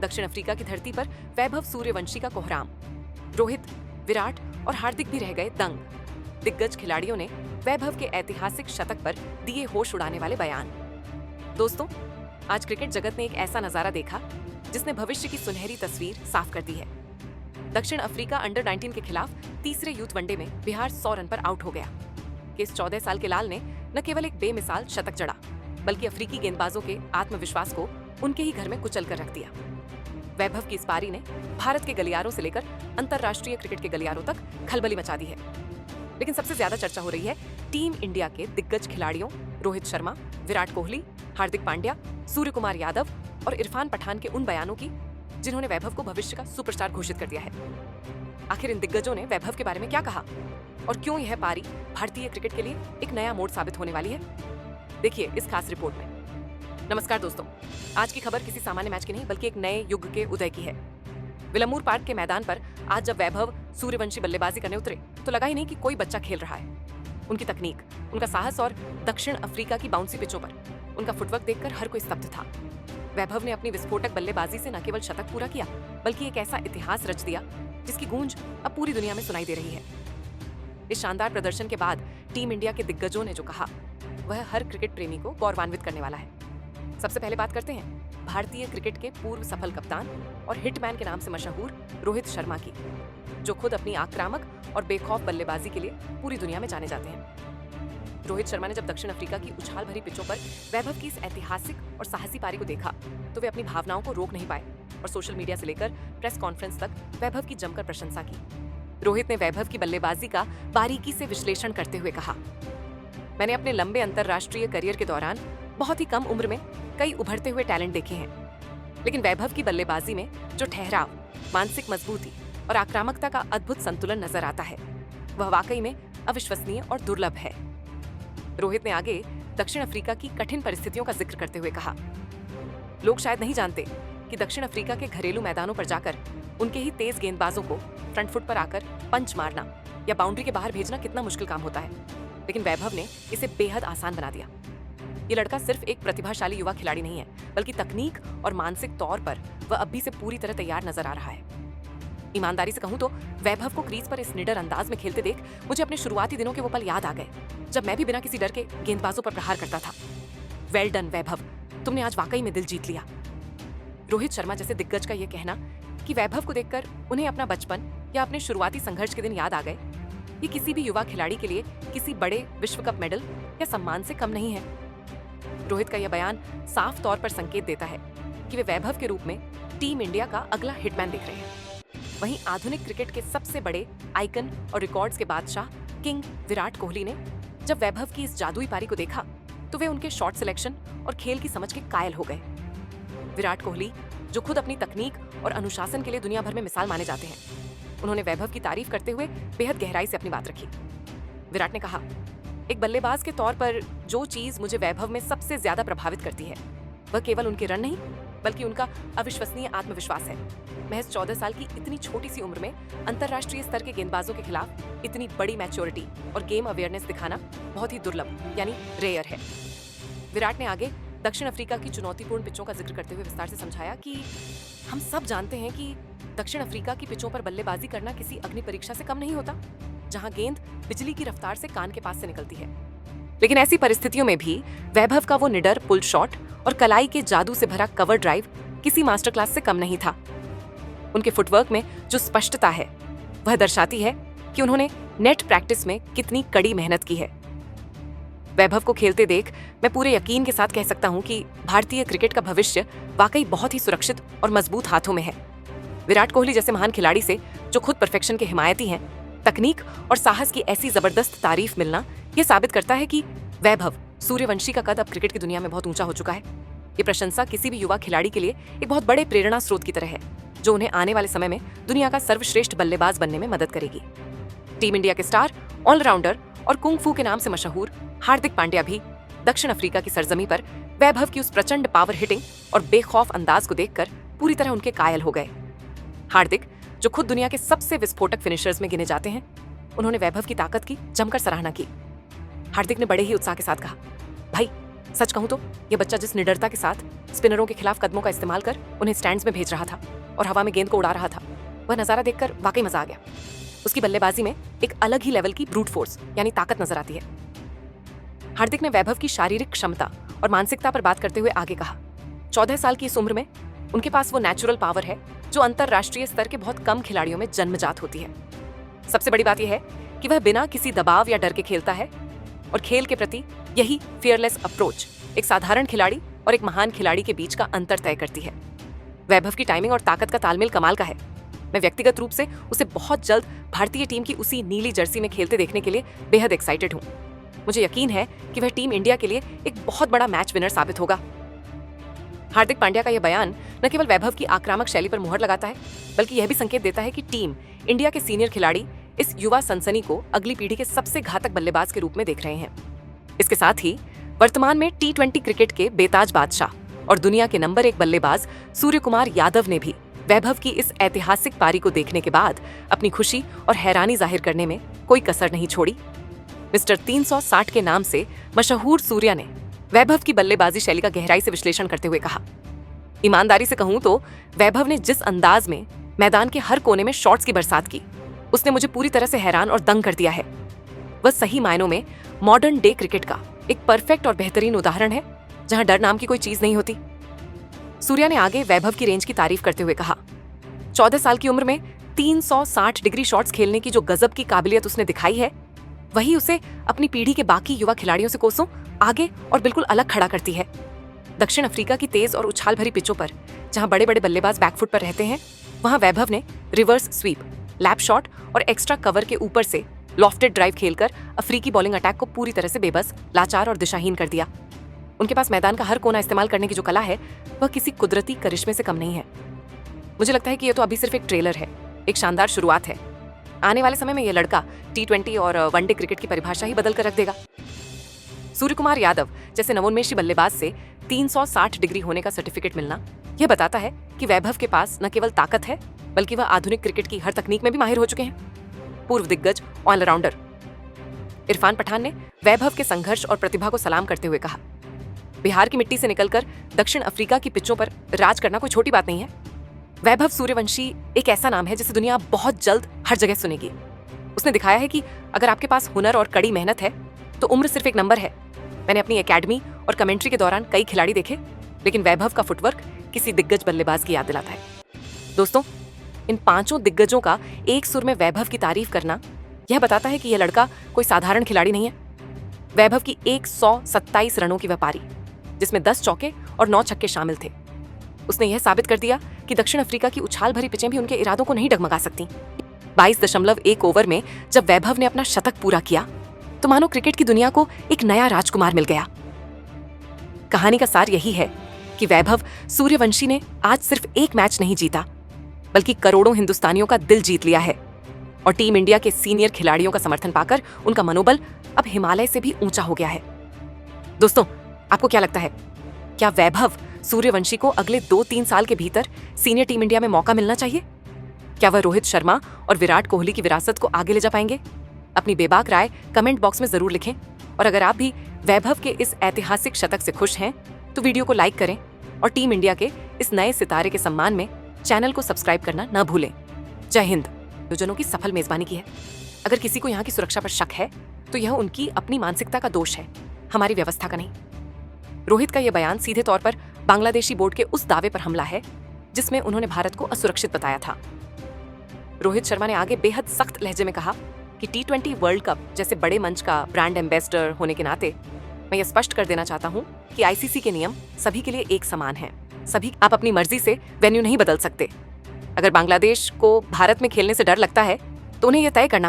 दक्षिण अफ्रीका की धरती पर वैभव सूर्यवंशी का कोहराम, रोहित, विराट और हार्दिक भी रह गए दंग। दिग्गज खिलाड़ियों ने वैभव के ऐतिहासिक शतक पर दिए होश उड़ाने वाले बयान। दोस्तों, आज क्रिकेट जगत ने एक ऐसा नजारा देखा जिसने भविष्य की सुनहरी तस्वीर साफ कर दी है। दक्षिण अफ्रीका अंडर 19 के खिलाफ तीसरे यूथ वनडे में बिहार 100 रन पर आउट हो गया। इस 14 साल के लाल ने न केवल एक बेमिसाल शतक जड़ा, बल्कि अफ्रीकी गेंदबाजों के आत्मविश्वास को उनके ही घर में कुचल कर रख दिया। वैभव की इस पारी ने भारत के गलियारों से लेकर अंतरराष्ट्रीय क्रिकेट के गलियारों तक खलबली मचा दी है। लेकिन सबसे ज्यादा चर्चा हो रही है टीम इंडिया के दिग्गज खिलाड़ियों रोहित शर्मा, विराट कोहली, हार्दिक पांड्या, सूर्य कुमार यादव और इरफान पठान के उन बयानों की जिन्होंने वैभव को भविष्य का सुपरस्टार घोषित कर दिया है। आखिर इन दिग्गजों ने वैभव के बारे में क्या कहा और क्यों यह पारी भारतीय क्रिकेट के लिए एक नया मोड़ साबित होने वाली है, देखिए इस खास रिपोर्ट में। नमस्कार दोस्तों, आज की खबर किसी सामान्य मैच की नहीं बल्कि एक नए युग के उदय की है। विलम्बूर पार्क के मैदान पर आज जब वैभव सूर्यवंशी बल्लेबाजी करने उतरे तो लगा ही नहीं कि कोई बच्चा खेल रहा है। उनकी तकनीक, उनका साहस और दक्षिण अफ्रीका की बाउंसी पिचों पर उनका फुटवर्क देखकर हर कोई स्तब्ध था। वैभव ने अपनी विस्फोटक बल्लेबाजी से न केवल शतक पूरा किया बल्कि एक ऐसा इतिहास रच दिया जिसकी गूंज अब पूरी दुनिया में सुनाई दे रही है। इस शानदार प्रदर्शन के बाद टीम इंडिया के दिग्गजों ने जो कहा वह हर क्रिकेट प्रेमी को गौरवान्वित करने वाला है। सबसे पहले बात करते हैं भारतीय क्रिकेट के पूर्व सफल कप्तान और हिटमैन के नाम से मशहूर रोहित शर्मा की, जो खुद अपनी आक्रामक और बेखौफ बल्लेबाजी के लिए पूरी दुनिया में जाने जाते हैं। रोहित शर्मा ने जब दक्षिण अफ्रीका की उछाल भरी पिचों पर वैभव की इस ऐतिहासिक और साहसी पारी को देखा तो वे अपनी भावनाओं को रोक नहीं पाए और सोशल मीडिया से लेकर प्रेस कॉन्फ्रेंस तक वैभव की जमकर प्रशंसा की। रोहित ने वैभव की बल्लेबाजी का बारीकी से विश्लेषण करते हुए कहा, मैंने अपने लंबे अंतरराष्ट्रीय करियर के दौरान बहुत ही कम उम्र में कई उभरते हुए टैलेंट देखे हैं, लेकिन वैभव की बल्लेबाजी में जो ठहराव, मानसिक मजबूती और आक्रामकता का अद्भुत संतुलन नजर आता है वह वाकई में अविश्वसनीय और दुर्लभ है। रोहित ने आगे दक्षिण अफ्रीका की कठिन परिस्थितियों का जिक्र करते हुए कहा, लोग शायद नहीं जानते कि दक्षिण अफ्रीका के घरेलू मैदानों पर जाकर उनके ही तेज गेंदबाजों को फ्रंट फुट पर आकर पंच मारना या बाउंड्री के बाहर भेजना कितना मुश्किल काम होता है, लेकिन वैभव ने इसे बेहद आसान बना दिया। ये लड़का सिर्फ एक प्रतिभाशाली युवा खिलाड़ी नहीं है, बल्कि तकनीक और मानसिक तौर पर वह अभी से पूरी तरह तैयार नजर आ रहा है। ईमानदारी से कहूं तो वैभव को क्रीज पर इस निडर अंदाज में खेलते देख मुझे अपने शुरुआती दिनों के वो पल याद आ गए जब मैं भी बिना किसी डर के गेंदबाजों पर प्रहार करता था। वेल डन वैभव, तुमने आज वाकई में दिल जीत लिया। रोहित शर्मा जैसे दिग्गज का यह कहना कि वैभव को देखकर उन्हें अपना बचपन या अपने शुरुआती संघर्ष के दिन याद आ गए, ये किसी भी युवा खिलाड़ी के लिए किसी बड़े विश्व कप मेडल या सम्मान से कम नहीं है। रोहित का यह बयान साफ तौर पर संकेत देता है कि वे वैभव के रूप में टीम इंडिया का अगला हिटमैन देख रहे हैं। वहीं आधुनिक क्रिकेट के सबसे बड़े आइकन और रिकॉर्ड्स के बादशाह किंग विराट कोहली ने जब वैभव की इस जादुई पारी को देखा तो वे उनके शॉट सिलेक्शन और खेल की समझ के कायल हो गए। विराट कोहली, जो खुद अपनी तकनीक और अनुशासन के लिए दुनिया भर में मिसाल माने जाते हैं, उन्होंने वैभव की तारीफ करते हुए बेहद गहराई से अपनी बात रखी। विराट ने कहा, एक बल्लेबाज के तौर पर जो चीज मुझे वैभव में सबसे ज्यादा प्रभावित करती है वह केवल उनके रन नहीं बल्कि उनका अविश्वसनीय आत्मविश्वास है। महज 14 साल की इतनी छोटी सी उम्र में अंतरराष्ट्रीय स्तर के गेंदबाजों के खिलाफ इतनी बड़ी मैच्योरिटी और गेम अवेयरनेस दिखाना बहुत ही दुर्लभ यानी रेयर है। विराट ने आगे दक्षिण अफ्रीका की चुनौतीपूर्ण पिचों का जिक्र करते हुए विस्तार से समझाया कि हम सब जानते हैं कि दक्षिण अफ्रीका की पिचों पर बल्लेबाजी करना किसी अग्नि परीक्षा से कम नहीं होता, जहां गेंद बिजली की रफ्तार से कान के पास से निकलती है। लेकिन ऐसी परिस्थितियों में भी वैभव का वो निडर पुल शॉट और कलाई के जादू से भरा कवर ड्राइव किसी मास्टर क्लास से कम नहीं था। उनके फुटवर्क में जो स्पष्टता है वह दर्शाती है कि उन्होंने नेट प्रैक्टिस में कितनी कड़ी मेहनत की है। वैभव को खेलते देख मैं पूरे यकीन के साथ कह सकता हूं कि भारतीय क्रिकेट का भविष्य वाकई बहुत ही सुरक्षित और मजबूत हाथों में है। विराट कोहली जैसे महान खिलाड़ी से जो खुद परफेक्शन के हिमायती हैं, तकनीक और साहस की ऐसी जबरदस्त तारीफ मिलना यह साबित करता है कि वैभव सूर्यवंशी का कद अब क्रिकेट की दुनिया में बहुत ऊंचा हो चुका है। ये प्रशंसा किसी भी युवा खिलाड़ी के लिए एक बहुत बड़े प्रेरणा स्रोत की तरह है, जो उन्हें आने वाले समय में दुनिया का सर्वश्रेष्ठ बल्लेबाज बनने में मदद करेगी। टीम इंडिया के स्टार, ऑलराउंडर और कुंग फू के नाम से मशहूर हार्दिक पांड्या भी दक्षिण अफ्रीका की सरजमी पर वैभव की उस प्रचंड पावर हिटिंग और बेखौफ अंदाज को देखकर पूरी तरह उनके कायल हो गए। हार्दिक, जो खुद दुनिया के सबसे विस्फोटक फिनिशर्स में गिने जाते हैं, उन्होंने वैभव की ताकत की जमकर सराहना की। हार्दिक ने बड़े ही उत्साह के साथ कहा, भाई सच कहूं तो यह बच्चा जिस निडरता के साथ स्पिनरों के खिलाफ कदमों का इस्तेमाल कर उन्हें स्टैंड्स में भेज रहा था और हवा में गेंद को उड़ा रहा था, वह नजारा देखकर वाकई मजा आ गया। उसकी बल्लेबाजी में एक अलग ही लेवल की ब्रूट फोर्स यानी ताकत नजर आती है। हार्दिक ने वैभव की शारीरिक क्षमता और मानसिकता पर बात करते हुए आगे कहा, 14 साल की इस उम्र में उनके पास वो नेचुरल पावर है जो अंतरराष्ट्रीय स्तर के बहुत कम खिलाड़ियों में जन्मजात होती है। सबसे बड़ी बात यह है कि वह बिना किसी दबाव या डर के खेलता है और खेल के प्रति यही फियरलेस अप्रोच एक साधारण खिलाड़ी और एक महान खिलाड़ी के बीच का अंतर तय करती है। वैभव की टाइमिंग और ताकत का तालमेल कमाल का है। मैं व्यक्तिगत रूप से उसे बहुत जल्द भारतीय टीम की उसी नीली जर्सी में खेलते देखने के लिए बेहद एक्साइटेड हूं। मुझे यकीन है कि वह टीम इंडिया के लिए एक बहुत बड़ा मैच विनर साबित होगा। हार्दिक पांड्या का यह बयान न केवल वैभव की आक्रामक शैली पर मुहर लगाता है, बल्कि यह भी संकेत देता है कि टीम इंडिया के सीनियर खिलाड़ी इस युवा सनसनी को अगली पीढ़ी के सबसे घातक बल्लेबाज के रूप में देख रहे हैं। इसके साथ ही वर्तमान में T20 क्रिकेट के बेताज बादशाह और दुनिया के नंबर 1 बल्लेबाज सूर्य कुमार यादव ने भी वैभव की इस ऐतिहासिक पारी को देखने के बाद अपनी खुशी और हैरानी जाहिर करने में कोई कसर नहीं छोड़ी। मिस्टर 360 के नाम से मशहूर सूर्या ने वैभव की बल्लेबाजी शैली का गहराई से विश्लेषण करते हुए कहा, ईमानदारी से कहूं तो वैभव ने जिस अंदाज में मैदान के हर कोने में शॉट्स की बरसात की, उसने मुझे पूरी तरह से हैरान और दंग कर दिया है। वह सही मायनों में मॉडर्न डे क्रिकेट का एक परफेक्ट और बेहतरीन उदाहरण है, जहां डर नाम की कोई चीज नहीं होती। सूर्या ने आगे वैभव की रेंज की तारीफ करते हुए कहा, 14 साल की उम्र में 360 डिग्री शॉट्स खेलने की जो गजब की काबिलियत उसने दिखाई है, वही उसे अपनी पीढ़ी के बाकी युवा खिलाड़ियों से कोसों आगे और बिल्कुल अलग खड़ा करती है। दक्षिण अफ्रीका की तेज और उछाल भरी पिचों पर जहां बड़े बड़े बल्लेबाज बैकफुट पर रहते हैं, वहां वैभव ने रिवर्स स्वीप, लैप शॉट और एक्स्ट्रा कवर के ऊपर से लॉफ्टेड ड्राइव खेलकर अफ्रीकी बॉलिंग अटैक को पूरी तरह से बेबस, लाचार और दिशाहीन कर दिया। उनके पास मैदान का हर कोना इस्तेमाल करने की जो कला है, वह किसी कुदरती करिश्मे से कम नहीं है। मुझे लगता है कि यह तो अभी सिर्फ एक ट्रेलर है, एक शानदार शुरुआत है। आने वाले समय में यह लड़का T20 और वनडे क्रिकेट की परिभाषा ही बदल कर रख देगा। सूर्य कुमार यादव जैसे नवोन्मेषी बल्लेबाज से 360 डिग्री होने का सर्टिफिकेट मिलना यह बताता है कि वैभव के पास न केवल ताकत है, बल्कि वह आधुनिक क्रिकेट की हर तकनीक में भी माहिर हो चुके हैं। पूर्व दिग्गज ऑलराउंडर इरफान पठान ने वैभव के संघर्ष और प्रतिभा को सलाम करते हुए कहा, बिहार की मिट्टी से निकलकर दक्षिण अफ्रीका की पिचों पर राज करना कोई छोटी बात नहीं है। वैभव सूर्यवंशी एक ऐसा नाम है जिसे दुनिया बहुत जल्द हर जगह सुनेगी। उसने दिखाया है कि अगर आपके पास हुनर और कड़ी मेहनत है तो उम्र सिर्फ एक नंबर है। मैंने अपनी एकेडमी और कमेंट्री के दौरान कई खिलाड़ी देखे, लेकिन वैभव का फुटवर्क किसी दिग्गज बल्लेबाज की याद दिलाता है। दोस्तों, इन 5 दिग्गजों का एक सुर में वैभव की तारीफ करना यह बताता है कि यह लड़का कोई साधारण खिलाड़ी नहीं है। वैभव की 127 रनों की वह पारी, जिसमें 10 चौके और 9 छक्के शामिल थे, उसने यह साबित कर दिया कि दक्षिण अफ्रीका की उछाल भरी पिचें भी उनके इरादों को नहीं डगमगा सकती। 22.1 ओवर में जब वैभव ने अपना शतक पूरा किया तो मानो क्रिकेट की दुनिया को एक नया राजकुमार मिल गया। कहानी का सार यही है कि वैभव सूर्यवंशी ने आज सिर्फ एक मैच नहीं जीता, बल्कि करोड़ों हिंदुस्तानियों का दिल जीत लिया है और टीम इंडिया के सीनियर खिलाड़ियों का समर्थन पाकर उनका मनोबल अब हिमालय से भी ऊंचा हो गया है। दोस्तों, आपको क्या लगता है, क्या वैभव सूर्यवंशी को अगले 2-3 साल के भीतर सीनियर टीम इंडिया में मौका मिलना चाहिए? क्या वह रोहित शर्मा और विराट कोहली की विरासत को आगे ले जा पाएंगे? अपनी बेबाक राय कमेंट बॉक्स में जरूर लिखें और अगर आप भी वैभव के इस ऐतिहासिक शतक से खुश हैं तो वीडियो को लाइक करें और टीम इंडिया के इस नए सितारे के सम्मान में चैनल को सब्सक्राइब करना न भूलें। जय हिंद। आयोजनों की सफल मेजबानी की है। अगर किसी को यहाँ की सुरक्षा पर शक है तो यह उनकी अपनी मानसिकता का दोष है, हमारी व्यवस्था का नहीं। रोहित का यह बयान सीधे तौर पर बांग्लादेशी बोर्ड के उस दावे पर हमला है जिसमें उन्होंने भारत को असुरक्षित बताया था। रोहित शर्मा ने आगे बेहद सख्त लहजे में कहा कि T20 वर्ल्ड कप जैसे बड़े मंच का ब्रांड एम्बेसडर होने के नाते मैं ये स्पष्ट कर देना चाहता हूँ कि ICC के नियम सभी के लिए एक समान हैं। सभी आप अपनी मर्जी से वेन्यू नहीं बदल सकते। अगर बांग्लादेश को भारत में खेलने से डर लगता है तो उन्हें यह तय करना होगा